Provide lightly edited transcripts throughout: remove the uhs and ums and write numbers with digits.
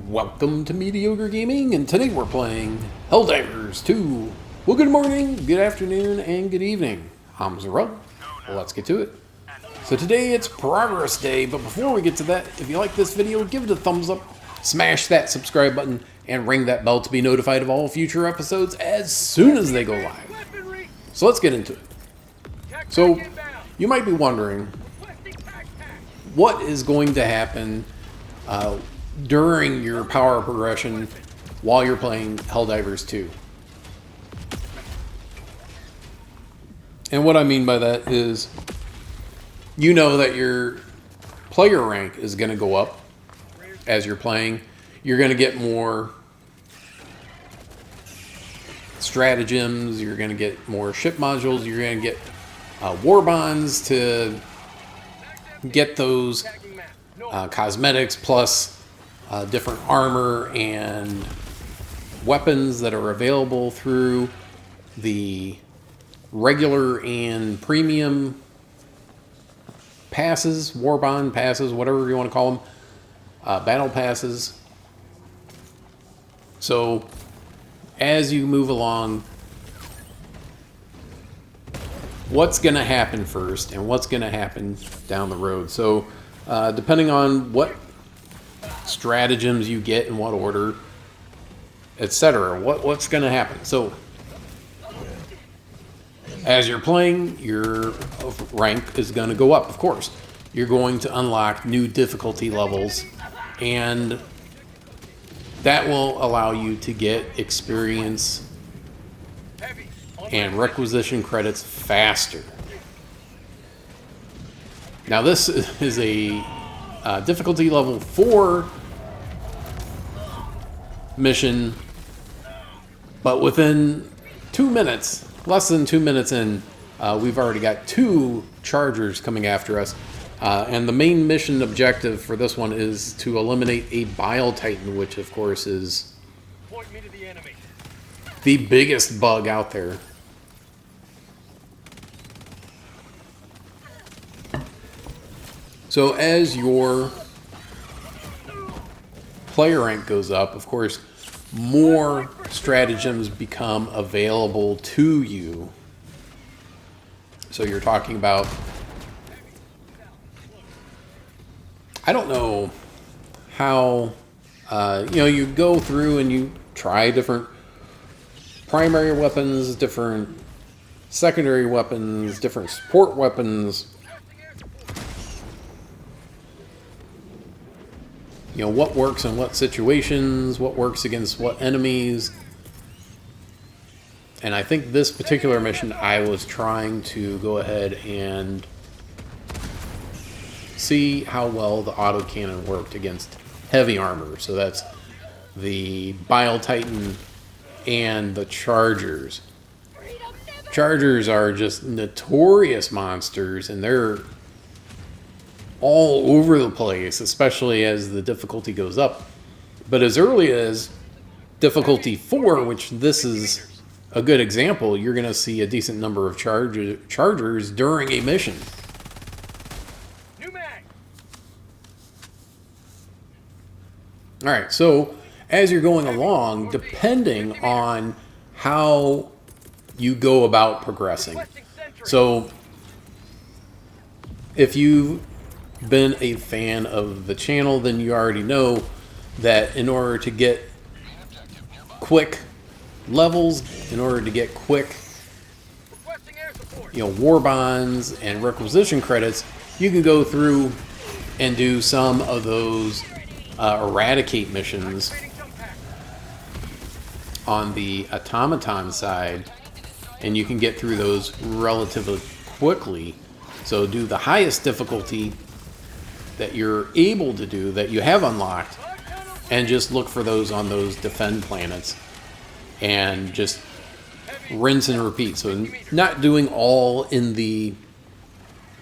Welcome to Mediocre Gaming, and today we're playing Helldivers 2. Well, good morning, good afternoon, and good evening. I'm Zarel. Well, let's get to it. So today it's Progress Day, but before we get to that, if you like this video, give it a thumbs up, smash that subscribe button, and ring that bell to be notified of all future episodes as soon as they go live. So let's get into it. So, you might be wondering, what is going to happen during your power progression while you're playing Helldivers 2. And what I mean by that is, you know that your player rank is going to go up as you're playing. You're going to get more stratagems, you're going to get more ship modules, you're going to get war bonds to get those cosmetics, plus different armor and weapons that are available through the regular and premium passes, warbond passes, whatever you want to call them, battle passes. So as you move along, what's going to happen first and what's going to happen down the road. So depending on what stratagems you get in what order, etc., what's going to happen. So as you're playing, your rank is going to go up, of course. You're going to unlock new difficulty levels, and that will allow you to get experience and requisition credits faster. Now this is a difficulty level 4 mission, but within 2 minutes, less than 2 minutes in, we've already got 2 chargers coming after us. And the main mission objective for this one is to eliminate a Bile Titan, which of course is the biggest bug out there. So as your player rank goes up, of course, more stratagems become available to you. So you're talking about, I don't know how, you go through and you try different primary weapons, different secondary weapons, different support weapons. You know, what works in what situations, what works against what enemies. And I think this particular mission, I was trying to go ahead and see how well the autocannon worked against heavy armor. So that's the Bile Titan and the Chargers. Chargers are just notorious monsters, and they're all over the place, especially as the difficulty goes up. But as early as difficulty 4, which this is a good example, you're going to see a decent number of chargers during a mission. Alright, so as you're going along, depending on how you go about progressing. So if you've been a fan of the channel, then you already know that in order to get quick levels, in order to get quick war bonds and requisition credits, you can go through and do some of those eradicate missions on the automaton side, and you can get through those relatively quickly. So do the highest difficulty that you're able to do, that you have unlocked, and just look for those on those defend planets, and just rinse and repeat. So not doing all in the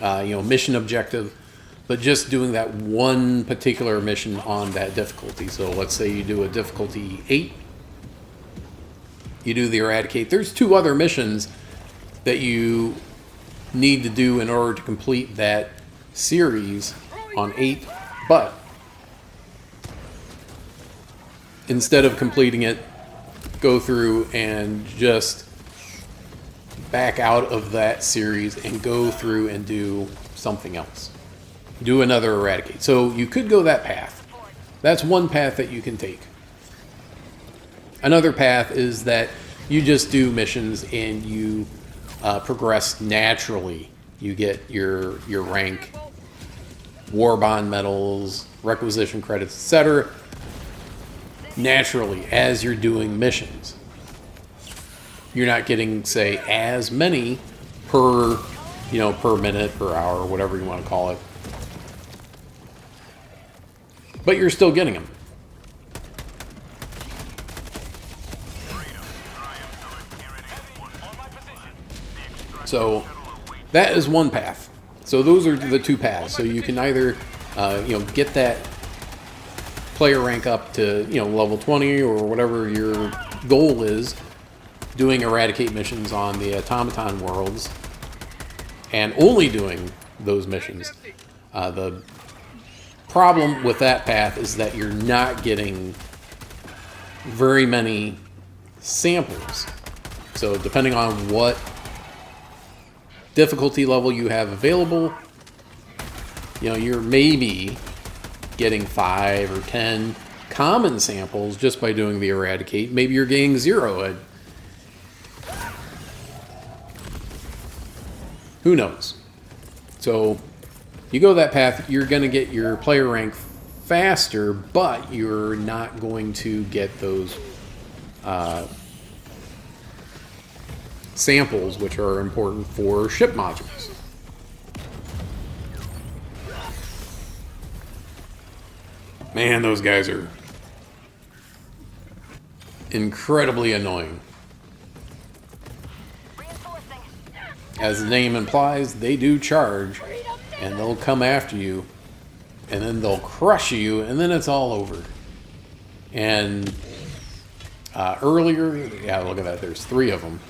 mission objective, but just doing that one particular mission on that difficulty. So let's say you do a difficulty 8, you do the eradicate. There's 2 other missions that you need to do in order to complete that series on 8, but instead of completing it, go through and just back out of that series and go through and do something else. Do another Eradicate. So you could go that path. That's one path that you can take. Another path is that you just do missions and you progress naturally. You get your rank, war bond medals, requisition credits, etc. naturally as you're doing missions. You're not getting, say, as many per minute, per hour, whatever you want to call it. But you're still getting them. So that is one path. So those are the two paths. So you can either, get that player rank up to, level 20 or whatever your goal is, doing Eradicate missions on the automaton worlds, and only doing those missions. The problem with that path is that you're not getting very many samples. So depending on what difficulty level you have available, you're maybe getting 5 or 10 common samples just by doing the Eradicate. Maybe you're getting 0. Who knows? So you go that path, you're going to get your player rank faster, but you're not going to get those samples, which are important for ship modules. Man, those guys are incredibly annoying. As the name implies, they do charge, and they'll come after you, and then they'll crush you, and then it's all over. And earlier, yeah, look at that, there's 3 of them.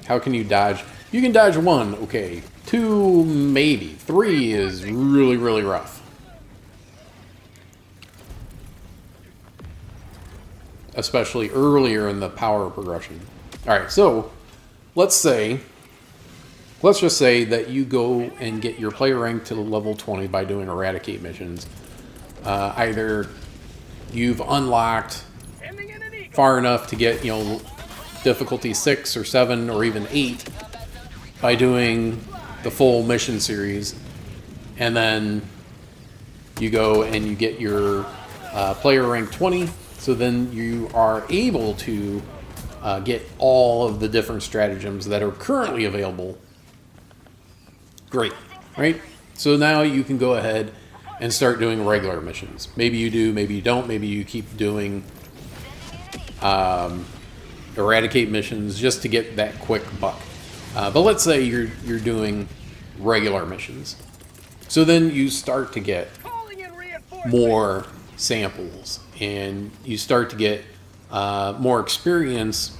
How can you dodge? You can dodge 1, okay. 2, maybe. 3 is really, really rough. Especially earlier in the power progression. Alright, so let's just say that you go and get your player rank to level 20 by doing Eradicate missions. Either you've unlocked far enough to get, difficulty 6 or 7 or even 8 by doing the full mission series, and then you go and you get your player rank 20, so then you are able to get all of the different stratagems that are currently available. Great, right? So now you can go ahead and start doing regular missions. Maybe you do, maybe you don't, maybe you keep doing Eradicate missions just to get that quick buck. But let's say you're doing regular missions. So then you start to get more samples, and you start to get more experience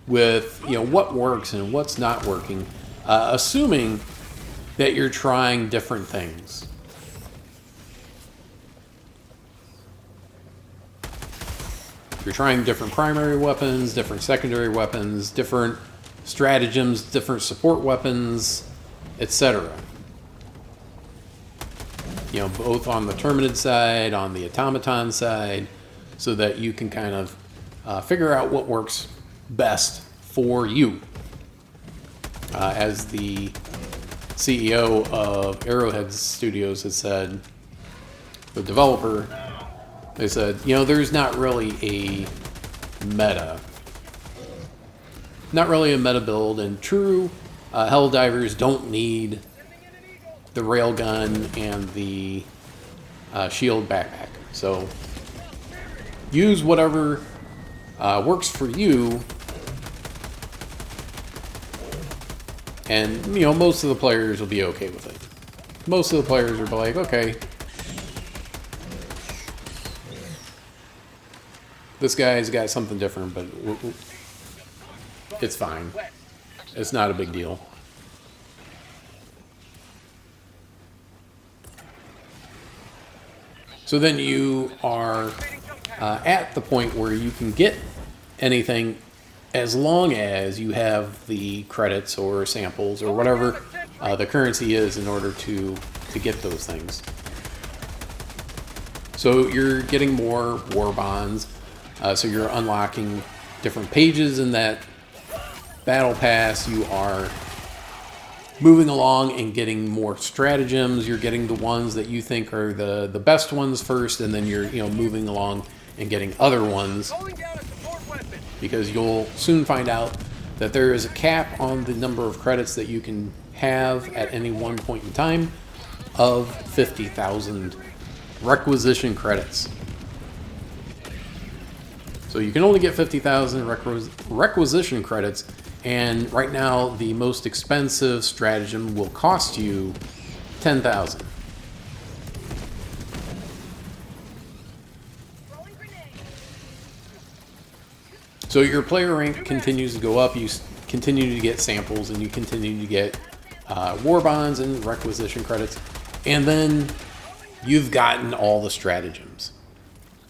with what works and what's not working, assuming that you're trying different things. You're trying different primary weapons, different secondary weapons, different stratagems, different support weapons, etc. Both on the Terminid side, on the automaton side, so that you can kind of figure out what works best for you. As the CEO of Arrowhead Studios has said, the developer, they said, there's not really a meta. Not really a meta build, and true Helldivers don't need the railgun and the shield backpack. So use whatever works for you. And, most of the players will be okay with it. Most of the players are like, okay, this guy's got something different, but it's fine. It's not a big deal. So then you are at the point where you can get anything as long as you have the credits or samples or whatever the currency is in order to get those things. So you're getting more war bonds, so you're unlocking different pages in that battle pass. You are moving along and getting more stratagems. You're getting the ones that you think are the best ones first, and then you're moving along and getting other ones, because you'll soon find out that there is a cap on the number of credits that you can have at any one point in time of 50,000 requisition credits. So you can only get 50,000 requisition credits, and right now the most expensive stratagem will cost you 10,000. So your player rank continues to go up, you continue to get samples, and you continue to get war bonds and requisition credits, and then you've gotten all the stratagems.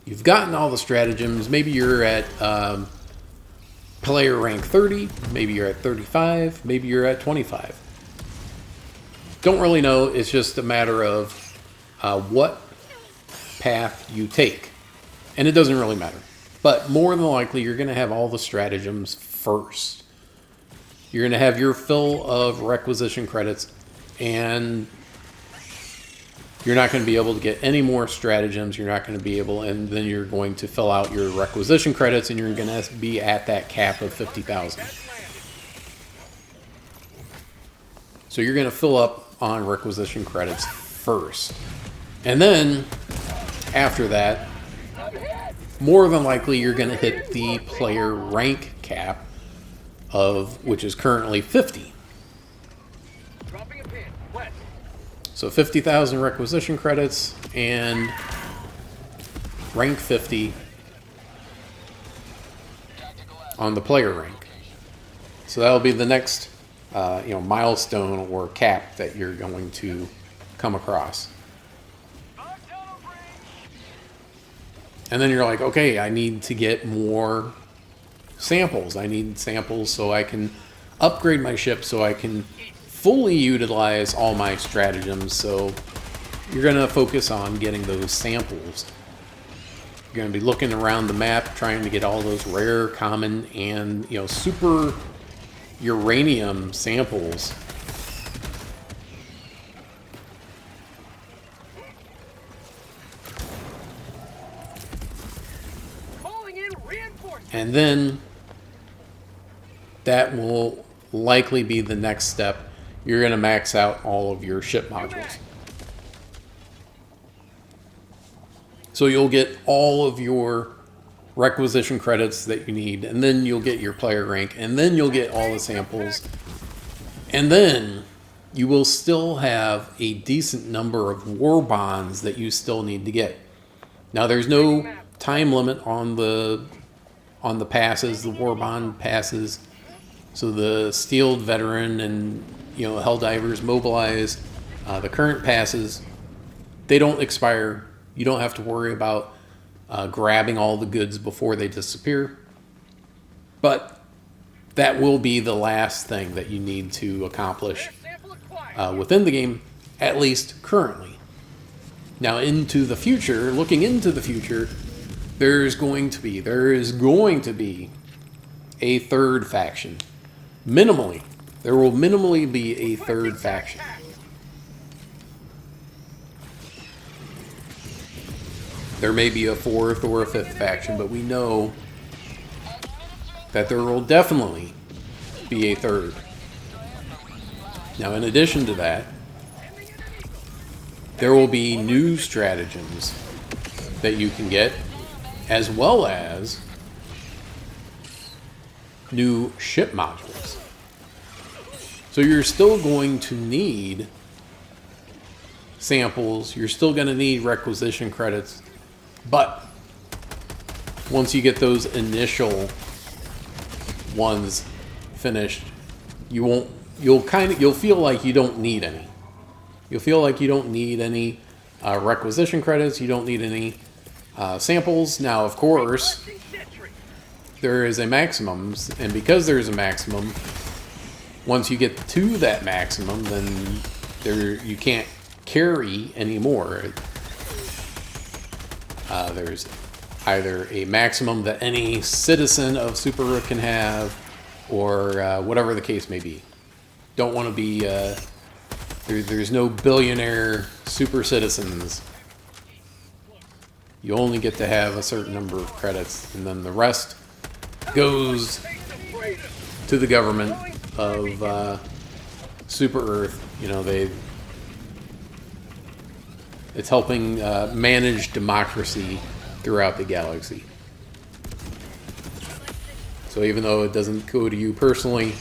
You've gotten all the stratagems. Maybe you're at player rank 30, maybe you're at 35, maybe you're at 25. Don't really know. It's just a matter of what path you take. And it doesn't really matter. But more than likely, you're going to have all the stratagems first. You're going to have your fill of requisition credits, and you're not going to be able to get any more stratagems. You're not going to be able, and then you're going to fill out your requisition credits, and you're going to be at that cap of 50,000. So you're going to fill up on requisition credits first. And then, after that, more than likely you're going to hit the player rank cap, which is currently 50. So 50,000 requisition credits and rank 50 on the player rank. So that'll be the next milestone or cap that you're going to come across. And then you're like, okay, I need to get more samples. I need samples so I can upgrade my ship, so I can fully utilize all my stratagems. So you're going to focus on getting those samples. You're going to be looking around the map, trying to get all those rare, common, and super uranium samples. And then that will likely be the next step. You're going to max out all of your ship modules. So you'll get all of your requisition credits that you need, and then you'll get your player rank, and then you'll get all the samples. And then you will still have a decent number of war bonds that you still need to get. Now there's no time limit on the passes, the war bond passes. So the Steeled Veteran and Helldivers Mobilize, the current passes, they don't expire. You don't have to worry about grabbing all the goods before they disappear. But that will be the last thing that you need to accomplish within the game, at least currently. Now into the future, looking into the future, there is going to be a third faction. Minimally. There will minimally be a third faction. There may be a fourth or a fifth faction, but we know that there will definitely be a third. Now, in addition to that, there will be new stratagems that you can get, as well as new ship modules. So you're still going to need samples, you're still going to need requisition credits, but once you get those initial ones finished, you'll feel like you don't need any. You'll feel like you don't need any. requisition credits. You don't need any samples. Now, of course, there is a maximum, and because there is a maximum, once you get to that maximum, then you can't carry anymore. There's either a maximum that any citizen of Super Rook can have, or whatever the case may be. Don't want to be... there's no billionaire super citizens. You only get to have a certain number of credits, and then the rest goes to the government of Super Earth. You know, it's helping manage democracy throughout the galaxy. So even though it doesn't go to you personally,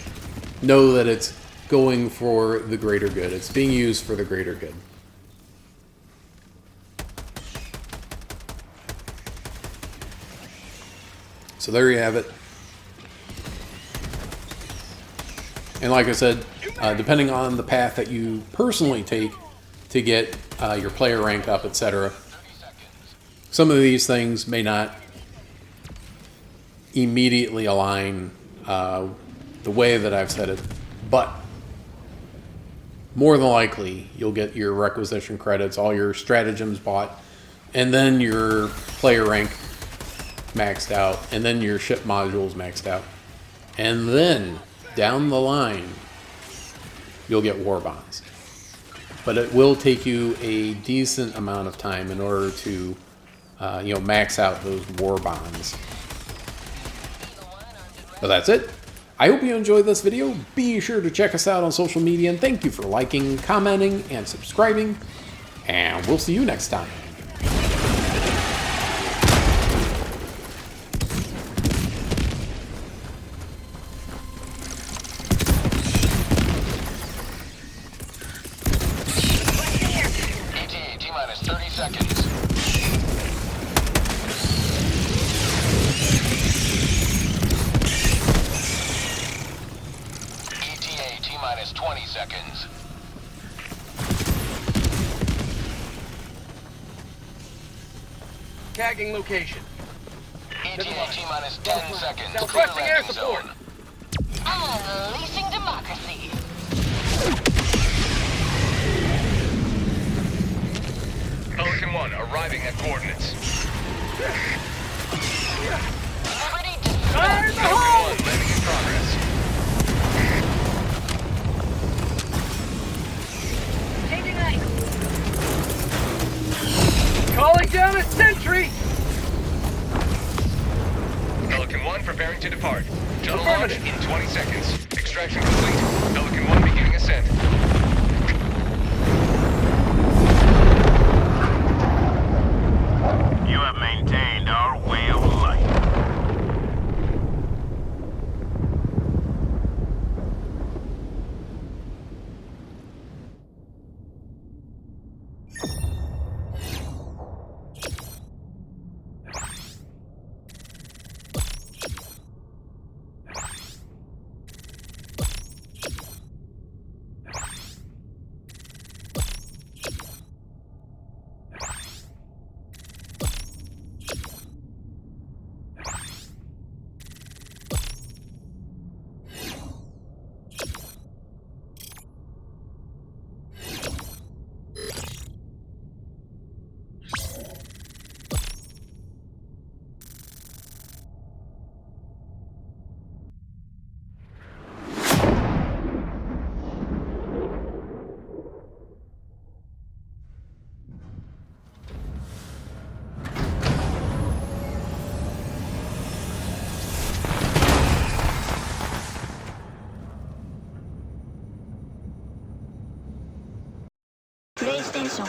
know that it's going for the greater good. It's being used for the greater good. So there you have it. And like I said, depending on the path that you personally take to get your player rank up, etc., some of these things may not immediately align the way that I've said it, but more than likely you'll get your requisition credits, all your stratagems bought, and then your player rank maxed out, and then your ship modules maxed out, and then down the line you'll get war bonds. But it will take you a decent amount of time in order to max out those war bonds. But that's it. I hope you enjoyed this video. Be sure to check us out on social media, and thank you for liking, commenting, and subscribing. And we'll see you next time. ETA T-minus 30 seconds. ETA T-minus 20 seconds. Tagging location. ETA T-minus 10 seconds. Now Clear requesting air landing support. zone. Unleashing democracy. Pelican 1 arriving at coordinates. Liberty to Fire in the Pelican hole! 1 landing in progress. changing light. Calling down a sentry! Pelican 1 preparing to depart. Shuttle launch in 20 seconds. Extraction complete. Pelican 1 beginning ascent. You have maintained our way of life. PlayStation